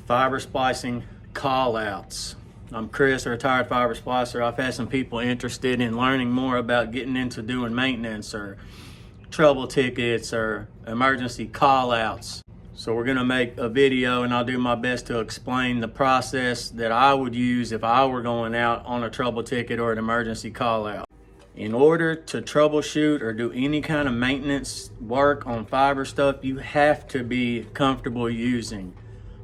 Fiber splicing call-outs. I'm Chris, a retired fiber splicer. I've had some people interested in learning more about getting into doing maintenance or trouble tickets or emergency call-outs. So we're gonna make a video and I'll do my best to explain the process that I would use if I were going out on a trouble ticket or an emergency call-out. In order to troubleshoot or do any kind of maintenance work on fiber stuff, you have to be comfortable using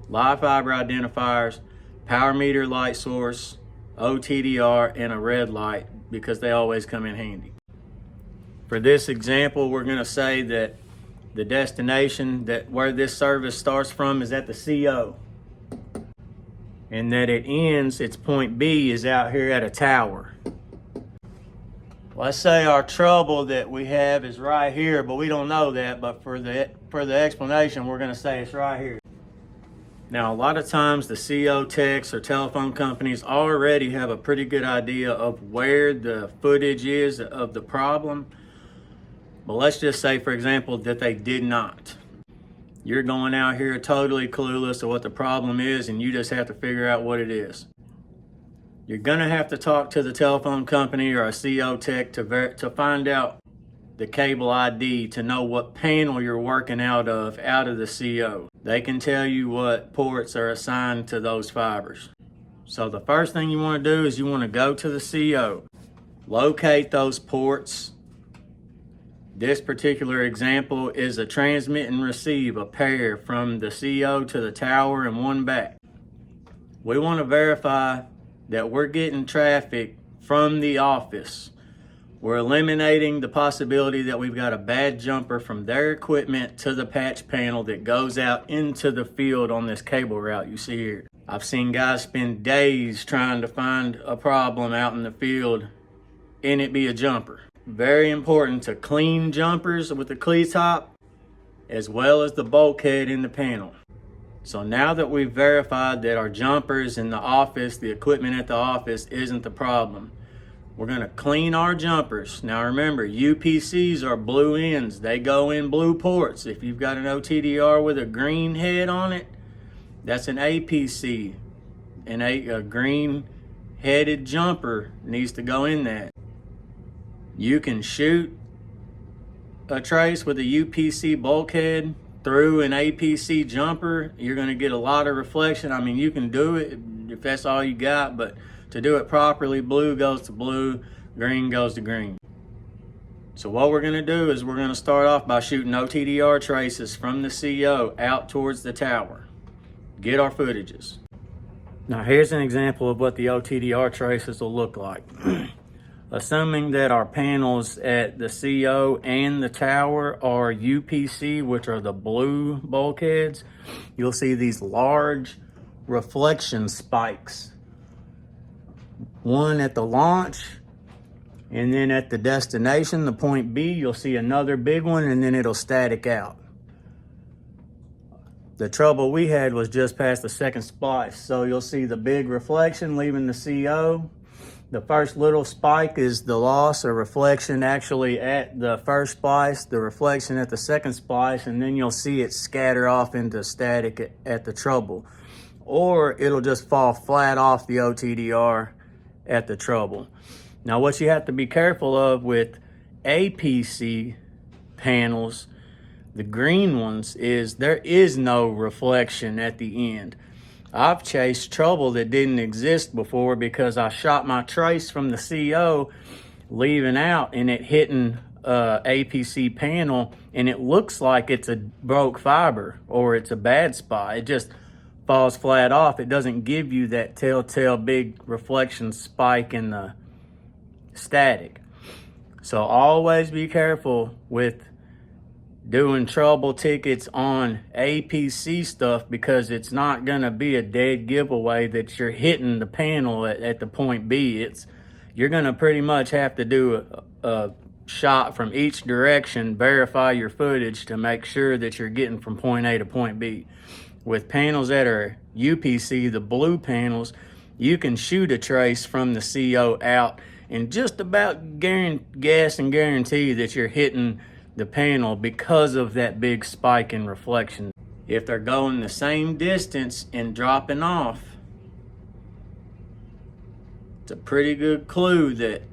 live fiber identifiers, power meter light source, OTDR, and a red light because they always come in handy. For this example, we're going to say that the destination where this service starts from is at the CO, and that it ends, its point B is out here at a tower. Let's say our trouble that we have is right here, but we don't know that, but for the explanation, we're going to say it's right here. Now, a lot of times the CO techs or telephone companies already have a pretty good idea of where the footage is of the problem. But let's just say, for example, that they did not. You're going out here totally clueless of what the problem is, and you just have to figure out what it is. You're gonna have to talk to the telephone company or a CO tech to find out the cable ID to know what panel you're working out of the CO. They can tell you what ports are assigned to those fibers. So the first thing you want to do is you want to go to the CO, locate those ports. This particular example is a transmit and receive, a pair from the CO to the tower and one back. We want to verify that we're getting traffic from the office. We're eliminating the possibility that we've got a bad jumper from their equipment to the patch panel that goes out into the field on this cable route you see here. I've seen guys spend days trying to find a problem out in the field and it be a jumper. Very important to clean jumpers with the cleat top as well as the bulkhead in the panel. So now that we've verified that our jumpers in the office, the equipment at the office isn't the problem, we're gonna clean our jumpers. Now remember, UPCs are blue ends. They go in blue ports. If you've got an OTDR with a green head on it, that's an APC. And a green headed jumper needs to go in that. You can shoot a trace with a UPC bulkhead through an APC jumper. You're gonna get a lot of reflection. I mean, you can do it if that's all you got, but to do it properly, blue goes to blue, green goes to green. So what we're gonna do is we're gonna start off by shooting OTDR traces from the CO out towards the tower. Get our footages. Now here's an example of what the OTDR traces will look like. Assuming that our panels at the CO and the tower are UPC, which are the blue bulkheads, you'll see these large reflection spikes. One at the launch, and then at the destination, the point B, you'll see another big one, and then it'll static out. The trouble we had was just past the second splice. So you'll see the big reflection leaving the CO. The first little spike is the loss or reflection actually at the first splice, the reflection at the second splice, and then you'll see it scatter off into static at the trouble. Or it'll just fall flat off the OTDR at the trouble. Now what you have to be careful of with APC panels, the green ones, is there is no reflection at the end. I've chased trouble that didn't exist before because I shot my trace from the CO leaving out and it hitting APC panel, and it looks like it's a broke fiber or it's a bad spot. It just falls flat off. It doesn't give you that telltale big reflection spike in the static. So always be careful with doing trouble tickets on APC stuff because it's not gonna be a dead giveaway that you're hitting the panel at the point B. You're gonna pretty much have to do a shot from each direction, verify your footage to make sure that you're getting from point A to point B. With panels that are UPC, the blue panels, you can shoot a trace from the CO out and just about guess and guarantee that you're hitting the panel because of that big spike in reflection. If they're going the same distance and dropping off, it's a pretty good clue that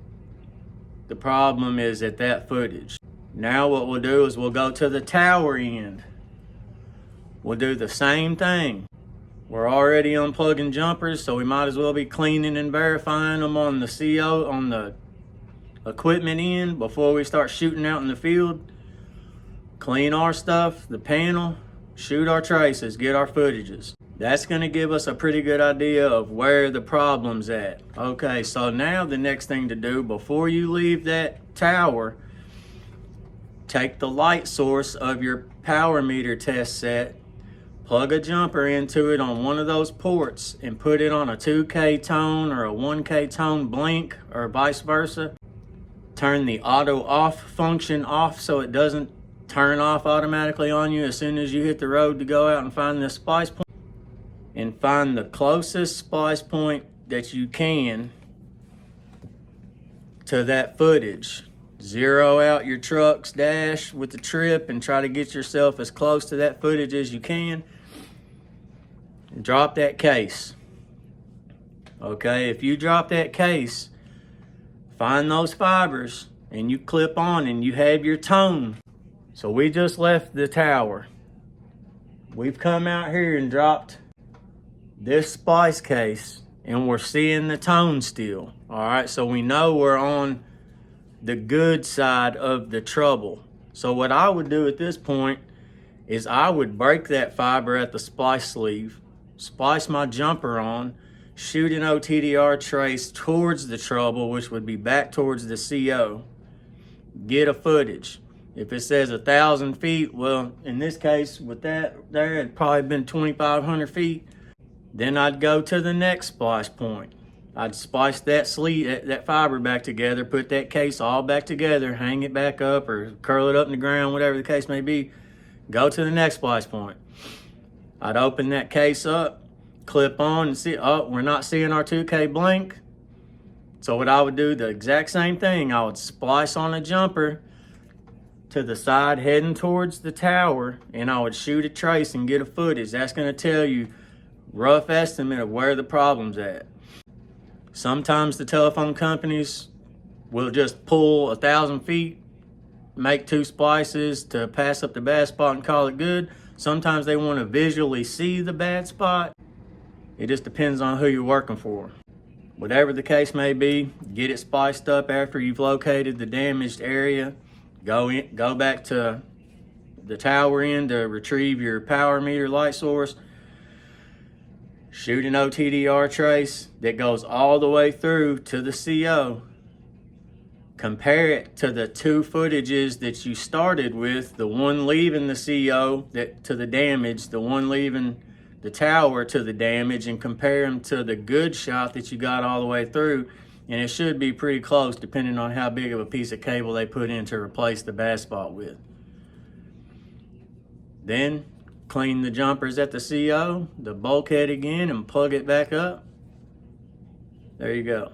the problem is at that footage. Now what we'll do is we'll go to the tower end. We'll do the same thing. We're already unplugging jumpers, so we might as well be cleaning and verifying them on the CO, on the equipment end before we start shooting out in the field. Clean our stuff, the panel, shoot our traces, get our footages. That's gonna give us a pretty good idea of where the problem's at. Okay, so now the next thing to do before you leave that tower, take the light source of your power meter test set, plug a jumper into it on one of those ports and put it on a 2K tone or a 1K tone blink or vice versa. Turn the auto off function off so it doesn't turn off automatically on you as soon as you hit the road to go out and find the splice point. And find the closest splice point that you can to that footage. Zero out your truck's dash with the trip and try to get yourself as close to that footage as you can. And drop that case. Okay, if you drop that case, find those fibers and you clip on and you have your tone. So we just left the tower. We've come out here and dropped this splice case and we're seeing the tone still. All right, so we know we're on the good side of the trouble. So what I would do at this point is I would break that fiber at the splice sleeve, splice my jumper on, shoot an OTDR trace towards the trouble, which would be back towards the CO, get a footage. If it says 1,000 feet, well, in this case with that there, it'd probably been 2,500 feet. Then I'd go to the next splice point. I'd splice that sleeve, that fiber back together, put that case all back together, hang it back up or curl it up in the ground, whatever the case may be. Go to the next splice point. I'd open that case up, clip on and see, oh, we're not seeing our 2K blink. So what I would do, the exact same thing, I would splice on a jumper to the side heading towards the tower and I would shoot a trace and get a footage. That's gonna tell you rough estimate of where the problem's at. Sometimes the telephone companies will just pull 1,000 feet, make 2 splices to pass up the bad spot and call it good. Sometimes they want to visually see the bad spot. It just depends on who you're working for. Whatever the case may be, get it spliced up after you've located the damaged area. Go back to the tower end to retrieve your power meter light source. Shoot an OTDR trace that goes all the way through to the CO. Compare it to the 2 footages that you started with, the one leaving the CO to the damage, the one leaving the tower to the damage, and compare them to the good shot that you got all the way through. And it should be pretty close depending on how big of a piece of cable they put in to replace the bad spot with. Then clean the jumpers at the CO, the bulkhead again, and plug it back up. There you go.